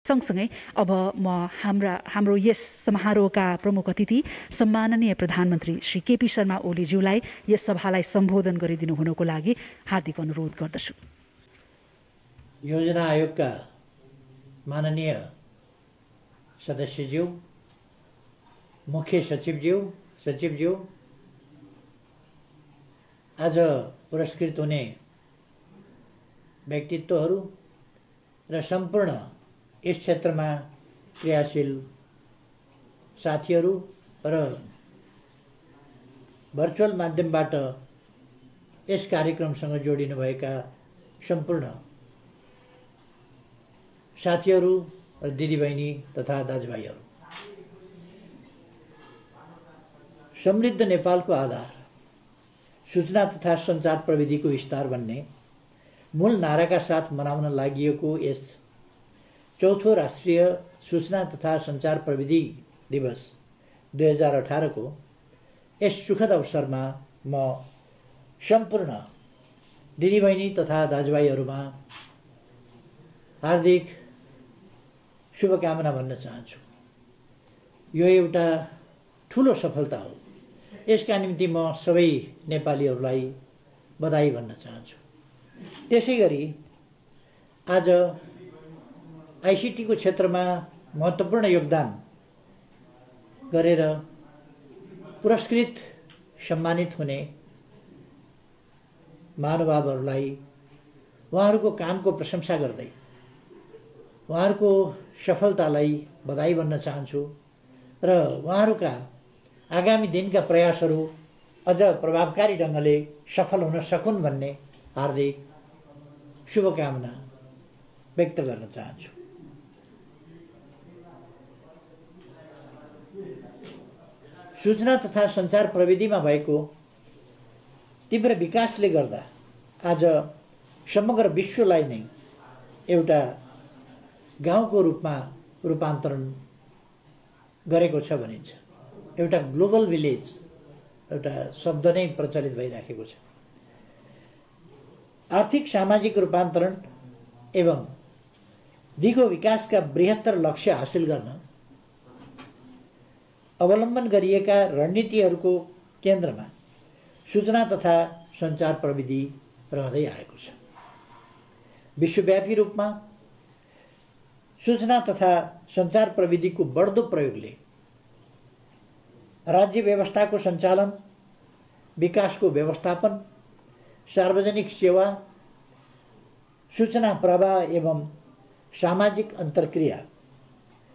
सँगसँगै अब म हाम्रो यस समारोहका प्रमुख अतिथि सम्माननीय प्रधानमन्त्री श्री केपी शर्मा ओलीज्यूलाई यस सभालाई सम्बोधन गरिदिनु हुनुको लागि हार्दिक अनुरोध गर्दछु। योजना आयोगका माननीय सदस्यज्यू, मुख्य सचिवज्यू, आज पुरस्कृत हुने व्यक्तित्वहरू र सम्पूर्ण यस क्षेत्रमा क्रियाशील साथीहरू र भर्चुअल माध्यमबाट यस कार्यक्रमसँग जोडिनुभएका सम्पूर्ण साथीहरू र दिदीबहिनी तथा दाजुभाइहरू, समृद्ध नेपालको आधार सूचना तथा सञ्चार प्रविधिको विस्तार भन्ने मूल नाराका साथ मनाउन लागिएको यस चौथो राष्ट्रिय सूचना तथा सञ्चार प्रविधि दिवस 2018 को यस सुखद अवसरमा म सम्पूर्ण दिदीबहिनी तथा दाजुभाइहरूमा हार्दिक शुभकामना भन्न चाहन्छु। यो एउटा ठुलो सफलता हो। यसका निम्ति म सबै नेपालीहरूलाई बधाई भन्न चाहन्छु। त्यसैगरी आज आईसीटी को क्षेत्रमा महत्त्वपूर्ण योगदान गरेर पुरस्कृत सम्मानित हुने महानुभावहरूलाई उहाँहरूको कामको प्रशंसा गर्दै उहाँहरूको सफलतालाई बधाई भन्न चाहन्छु र उहाँहरूका आगामी दिनका प्रयासहरू अझ प्रभावकारी ढङ्गले सफल हुन सकुन् भन्ने हार्दिक शुभकामना व्यक्त गर्न चाहन्छु। सूचना तथा सञ्चार प्रविधिमा भएको तीव्र विकासले गर्दा आज समग्र विश्वलाई नै एउटा गाउँको रूपमा रूपान्तरण गरेको छ भनिन्छ। एउटा ग्लोबल भिलेज एउटा शब्द नै प्रचलित भइराखेको छ। आर्थिक सामाजिक रूपान्तरण एवं दिगो विकासका बृहत्तर लक्ष्य हासिल गर्न अवलम्बन गरिएका रणनीतिहरूको केन्द्रमा सूचना तथा सञ्चार प्रविधि रहँदै आएको छ। विश्वव्यापी रूपमा सूचना तथा सञ्चार प्रविधिको बढ्दो प्रयोगले राज्य व्यवस्थाको सञ्चालन, विकासको व्यवस्थापन, सार्वजनिक सेवा, सूचना प्रवाह एवं सामाजिक अन्तर्क्रिया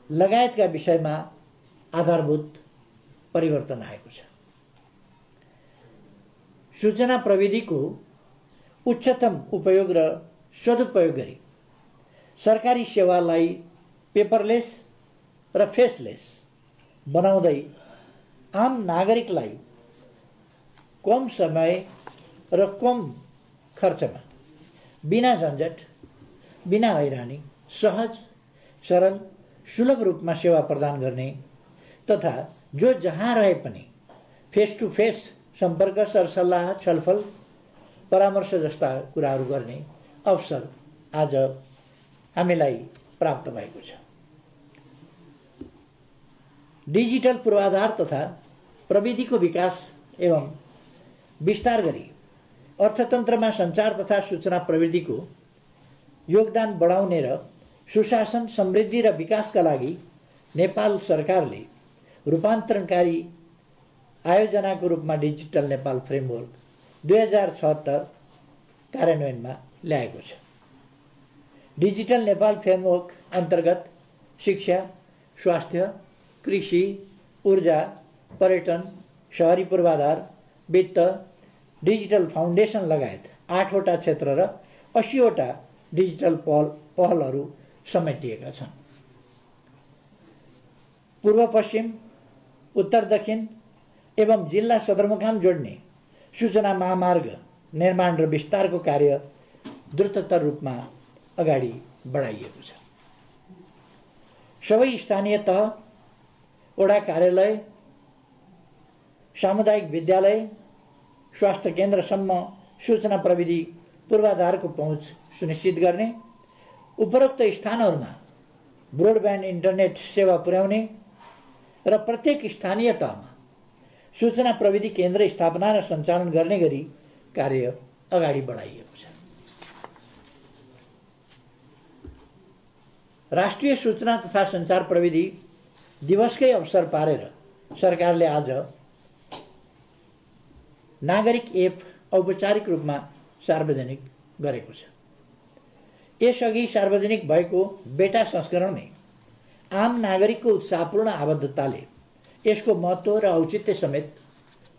लगायतका विषयमा आधारभूत परिवर्तन आएको छ। सूचना प्रविधिको उच्चतम उपयोग र सदुपयोग गरी सरकारी सेवालाई पेपरलेस र फेसलेस बनाउँदै आम नागरिकलाई कम समय र कम खर्चमा बिना झन्झट, बिना हैरानी, सहज, सरल, सुलभ रूपमा सेवा प्रदान गर्ने तथा जो जहाँ रहे पनि फेस टू फेस सम्पर्क, सरसल्लाह, छलफल, परामर्श जस्ता कुराहरू गर्ने अवसर आज हामीलाई प्राप्त भएको छ। डिजिटल पूर्वाधार तथा प्रविधिको विकास एवं विस्तार गरी अर्थतन्त्रमा सञ्चार तथा सूचना प्रविधिको योगदान बढाउने र सुशासन, समृद्धि र विकासका लागि नेपाल सरकारले रूपान्तरणकारी आयोजनाको रूपमा डिजिटल नेपाल फ्रेमवर्क 2076 कार्यान्वयनमा ल्याएको छ। डिजिटल नेपाल फ्रेमवर्क अन्तर्गत शिक्षा, स्वास्थ्य, कृषि, ऊर्जा, पर्यटन, शहरी पूर्वाधार, वित्त, डिजिटल फाउन्डेसन लगायत 8वटा क्षेत्र र 80वटा डिजिटल पहलहरू समेटिएका छन्। पूर्व पश्चिम, उत्तर दक्षिण एवं जिल्ला सदरमुकाम जोड्ने सूचना महामार्ग निर्माण र विस्तारको कार्य द्रुततर रूपमा अगाडि बढाइएको छ। सबै स्थानीय तह, वडा कार्यालय, सामुदायिक विद्यालय, स्वास्थ्य केन्द्रसम्म सूचना प्रविधि पूर्वाधारको पहुँच सुनिश्चित गर्ने, उपरोक्त स्थानहरूमा ब्रोडब्यान्ड इन्टरनेट सेवा पुर्याउने र प्रत्येक स्थानीय तहमा सूचना प्रविधि केन्द्र स्थापना र सञ्चालन गर्ने गरी कार्य अगाडि बढाइएको छ। राष्ट्रिय सूचना तथा सञ्चार प्रविधि दिवसकै अवसर पारेर सरकारले आज नागरिक एप औपचारिक रूपमा सार्वजनिक गरेको छ। यसअघि सार्वजनिक भएको बेटा संस्करणमै आम नागरिकको उत्साहपूर्ण आबद्धताले यसको महत्त्व र औचित्य समेत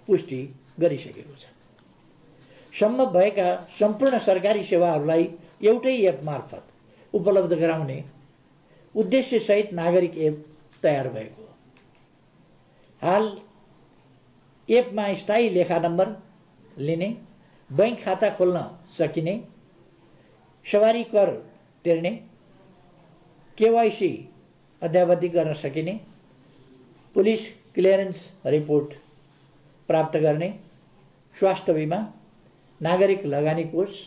पुष्टि गरिसकेको छ। सम्भव भएका सम्पूर्ण सरकारी सेवाहरूलाई एउटै एप मार्फत उपलब्ध गराउने उद्देश्यसहित नागरिक एप तयार भएको हो। हाल एपमा स्थायी लेखा नम्बर लिने, बैंक खाता खोल्न सकिने, सवारी कर तिर्ने, केवाइसी अद्यावधि गर्न सकिने, पुलिस क्लियरेन्स रिपोर्ट प्राप्त गर्ने, स्वास्थ्य बिमा, नागरिक लगानी कोष,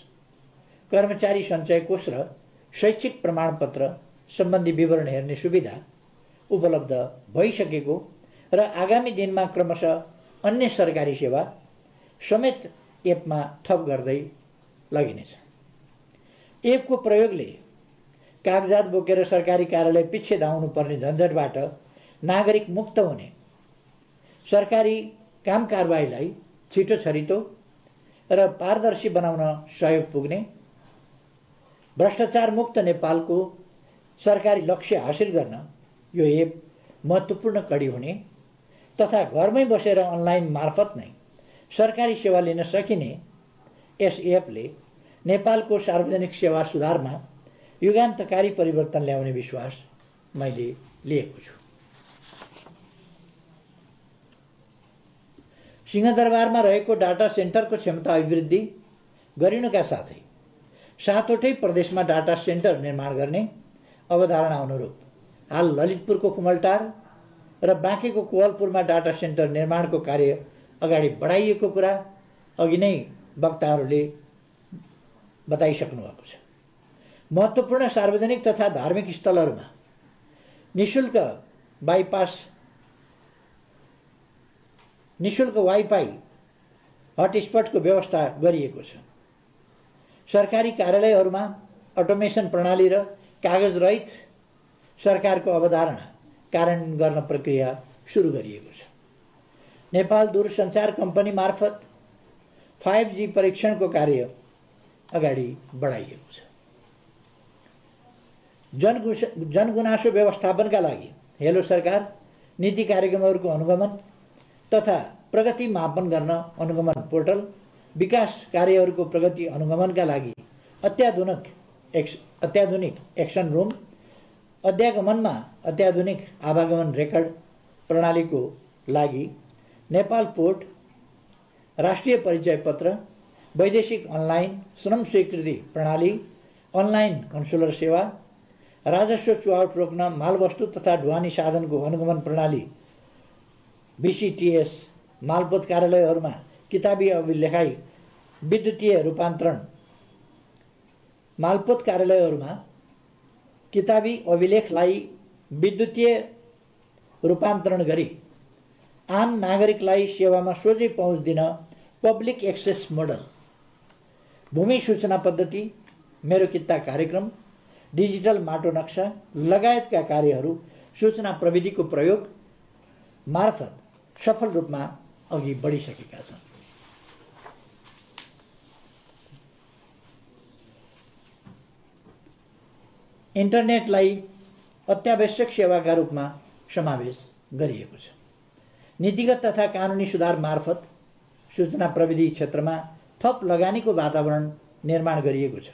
कर्मचारी सञ्चय कोष र शैक्षिक प्रमाणपत्र सम्बन्धी विवरण हेर्ने सुविधा उपलब्ध भइसकेको र आगामी दिनमा क्रमशः अन्य सरकारी सेवा समेत एपमा थप गर्दै लगिनेछ। एपको प्रयोगले कागजात बोकेर सरकारी कार्यालय पछि धाउनु पर्ने झन्झटबाट नागरिक मुक्त हुने, सरकारी काम कारबाहीलाई छिटो छरितो र पारदर्शी बनाउन सहयोग पुग्ने, भ्रष्टाचार मुक्त नेपालको सरकारी लक्ष्य हासिल गर्न यो एप महत्त्वपूर्ण कडी हुने तथा घरमै बसेर अनलाइन मार्फत नै सरकारी सेवा लिन सकिने यस एपले नेपालको सार्वजनिक सेवा सुधारमा युगान्तकारी परिवर्तन ल्याउने विश्वास मैले लिएको छु। सिंहदरबारमा रहेको डाटा सेन्टरको क्षमता अभिवृद्धि गरिनुका साथै 7वटै प्रदेशमा डाटा सेन्टर निर्माण गर्ने अवधारणा अनुरूप हाल ललितपुरको कुमलटार र बाँकेको कोवलपुरमा डाटा सेन्टर निर्माणको कार्य अगाडि बढाइएको कुरा अघि नै वक्ताहरूले बताइसक्नु भएको छ। महत्त्वपूर्ण सार्वजनिक तथा धार्मिक स्थलहरूमा निशुल्क वाइफाई हटस्पटको व्यवस्था गरिएको छ। सरकारी कार्यालयहरूमा अटोमेसन प्रणाली र कागज रहित सरकारको अवधारणा कार्यान्वयन गर्न प्रक्रिया सुरु गरिएको छ। नेपाल दूरसञ्चार कम्पनी मार्फत 5G परीक्षणको कार्य अगाडि बढाइएको छ। जनगुनासो व्यवस्थापनका लागि हेलो सरकार नीति कार्यक्रमहरूको अनुगमन तथा प्रगति मापन गर्न अनुगमन पोर्टल, विकास कार्यहरूको प्रगति अनुगमनका लागि अत्याधुनिक एक्सन रुम, अध्यागमनमा अत्याधुनिक आवागमन रेकर्ड प्रणालीको लागि नेपाल पोर्ट, राष्ट्रिय परिचय पत्र, वैदेशिक अनलाइन श्रम स्वीकृति प्रणाली, अनलाइन कन्सुलर सेवा, राजस्व चुहावट रोक्न मालवस्तु तथा ढुवानी साधनको अनुगमन प्रणाली VCTS, मालपोत कार्यालयहरूमा किताबी अभिलेखाई विद्युतीय रूपान्तरण, मालपोत कार्यालयहरूमा किताबी अभिलेखलाई विद्युतीय रूपान्तरण गरी आम नागरिकलाई सेवामा सोझै पहुँच दिन पब्लिक एक्सेस मोडल, भूमि सूचना पद्धति, मेरो किता कार्यक्रम, डिजिटल माटो नक्सा लगायतका कार्यहरू सूचना प्रविधिको प्रयोग मार्फत सफल रूपमा अघि बढिसकेका छन्। इन्टरनेटलाई अत्यावश्यक सेवाका रूपमा समावेश गरिएको छ। नीतिगत तथा कानुनी सुधार मार्फत सूचना प्रविधि क्षेत्रमा थप लगानीको वातावरण निर्माण गरिएको छ।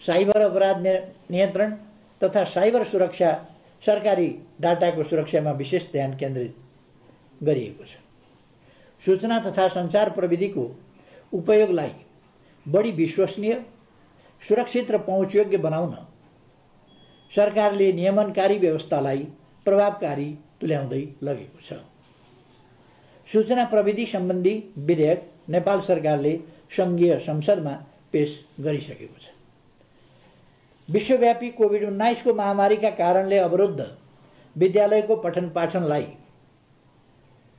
साइबर अपराध नियन्त्रण तथा साइबर सुरक्षा, सरकारी डाटाको सुरक्षामा विशेष ध्यान केन्द्रित गरिएको छ। सूचना तथा सञ्चार प्रविधिको उपयोगलाई बढी विश्वसनीय, सुरक्षित र पहुँचयोग्य बनाउन सरकारले नियमनकारी व्यवस्थालाई प्रभावकारी तुल्याउँदै लगेको छ। सूचना प्रविधि सम्बन्धी विधेयक नेपाल सरकारले सङ्घीय संसदमा पेश गरिसकेको छ। विश्वव्यापी कोभिड-19 को महामारीका कारणले अवरुद्ध विद्यालयको पठन पाठनलाई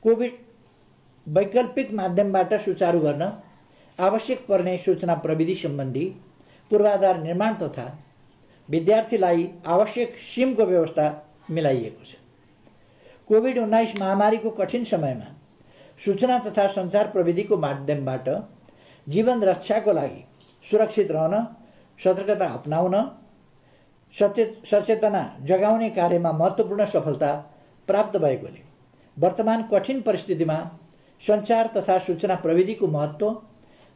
कोभिड वैकल्पिक माध्यमबाट सुचारू गर्न आवश्यक पर्ने सूचना प्रविधि सम्बन्धी पूर्वाधार निर्माण तथा विद्यार्थीलाई आवश्यक सिमको व्यवस्था मिलाइएको छ। कोभिड-19 महामारीको कठिन समयमा सूचना तथा सञ्चार प्रविधिको माध्यमबाट जीवन रक्षाको लागि सुरक्षित रहन, सतर्कता अपनाउन, सचेतना जगाउने कार्यमा महत्त्वपूर्ण सफलता प्राप्त भएकोले वर्तमान कठिन परिस्थितिमा सञ्चार तथा सूचना प्रविधिको महत्त्व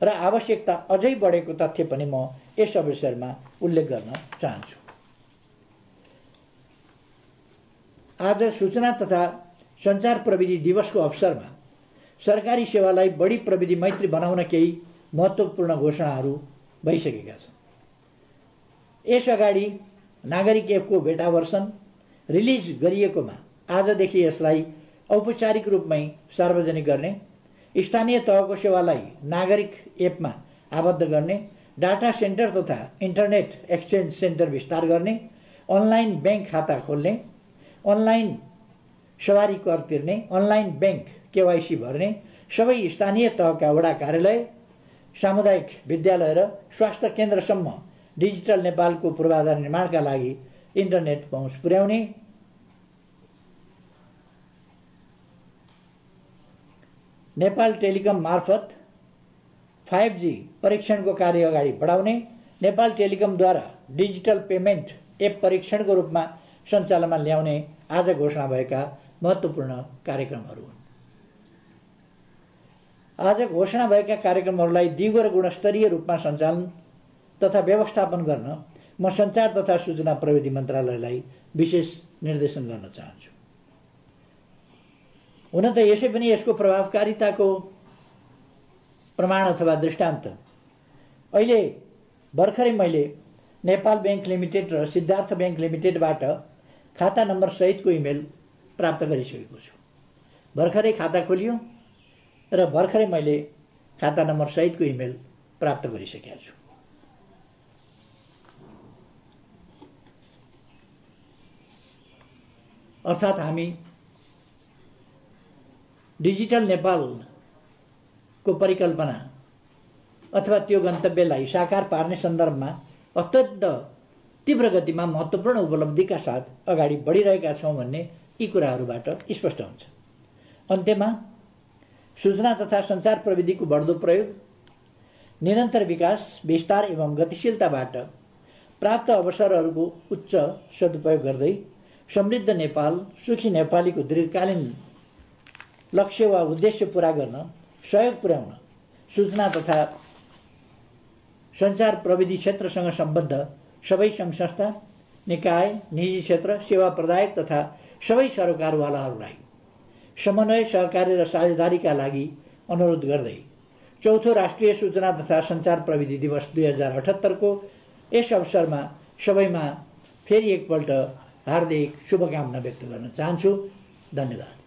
र आवश्यकता अझै बढेको तथ्य पनि म यस अवसरमा उल्लेख गर्न चाहन्छु। आज सूचना तथा सञ्चार प्रविधि दिवसको अवसरमा सरकारी सेवालाई बढी प्रविधि मैत्री बनाउन केही महत्त्वपूर्ण घोषणाहरू भइसकेका छन्। यसअगाडि नागरिक एपको बेटा भर्सन रिलिज गरिएकोमा आजदेखि यसलाई औपचारिक रूपमै सार्वजनिक गर्ने, स्थानीय तहको सेवालाई नागरिक एपमा आबद्ध गर्ने, डाटा सेन्टर तथा इन्टरनेट एक्सचेन्ज सेन्टर विस्तार गर्ने, अनलाइन बैंक खाता खोल्ने, अनलाइन सवारी कर तिर्ने, अनलाइन बैंक केवाइसी भर्ने, सबै स्थानीय तहका वडा कार्यालय, सामुदायिक विद्यालय र स्वास्थ्य केन्द्रसम्म डिजिटल नेपालको पूर्वाधार निर्माणका लागि इन्टरनेट पहुँच पुर्याउने, नेपाल टेलिकम मार्फत 5G परीक्षणको कार्य अगाडि बढाउने, नेपाल टेलिकमद्वारा डिजिटल पेमेन्ट एप परीक्षणको रूपमा सञ्चालनमा ल्याउने आज घोषणा भएका महत्त्वपूर्ण कार्यक्रमहरू हुन्। आज घोषणा भएका कार्यक्रमहरूलाई दिगो र गुणस्तरीय रूपमा सञ्चालन तथा व्यवस्थापन गर्न म सञ्चार तथा सूचना प्रविधि मन्त्रालयलाई विशेष निर्देशन गर्न चाहन्छु। हुन त यसै पनि यसको प्रभावकारिताको प्रमाण अथवा दृष्टान्त अहिले भर्खरै मैले नेपाल बैंक लिमिटेड र सिद्धार्थ बैंक लिमिटेडबाट खाता नम्बर सहितको इमेल प्राप्त गरिसकेको छु। भर्खरै खाता खोलियो र भर्खरै मैले खाता नम्बर सहितको इमेल प्राप्त गरिसकेको छु। अर्थात् हामी डिजिटल नेपालको परिकल्पना अथवा त्यो गन्तव्यलाई साकार पार्ने सन्दर्भमा अत्यन्त तीव्र गतिमा महत्त्वपूर्ण उपलब्धिका साथ अगाडि बढिरहेका छौँ भन्ने यी कुराहरूबाट स्पष्ट हुन्छ। अन्त्यमा सूचना तथा सञ्चार प्रविधिको बढ्दो प्रयोग, निरन्तर विकास, विस्तार एवं गतिशीलताबाट प्राप्त अवसरहरूको उच्च सदुपयोग गर्दै समृद्ध नेपाल, सुखी नेपालीको दीर्घकालीन लक्ष्य वा उद्देश्य पूरा गर्न सहयोग पुर्याउन सूचना तथा सञ्चार प्रविधि क्षेत्रसँग सम्बद्ध सबै सङ्घ संस्था, निकाय, निजी क्षेत्र, सेवा प्रदायक तथा सबै सरोकारवालाहरूलाई समन्वय, सहकार्य र साझेदारीका लागि अनुरोध गर्दै चौथो राष्ट्रिय सूचना तथा सञ्चार प्रविधि दिवस 2078 को यस अवसरमा सबैमा फेरि एकपल्ट हार्दिक शुभकामना व्यक्त गर्न चाहन्छु। धन्यवाद।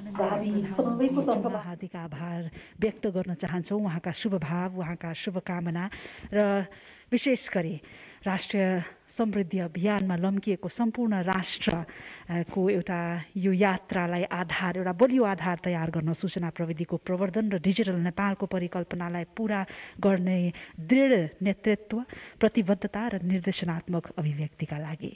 सबैको हार्दिक आभार व्यक्त गर्न चाहन्छौँ। उहाँका शुभभाव, उहाँका शुभकामना र विशेष गरी राष्ट्रिय समृद्धि अभियानमा लम्किएको सम्पूर्ण राष्ट्रको एउटा यो यात्रालाई आधार, एउटा बलियो आधार तयार गर्न सूचना प्रविधिको प्रवर्धन र डिजिटल नेपालको परिकल्पनालाई पूरा गर्ने दृढ नेतृत्व, प्रतिबद्धता र निर्देशनात्मक अभिव्यक्तिका लागि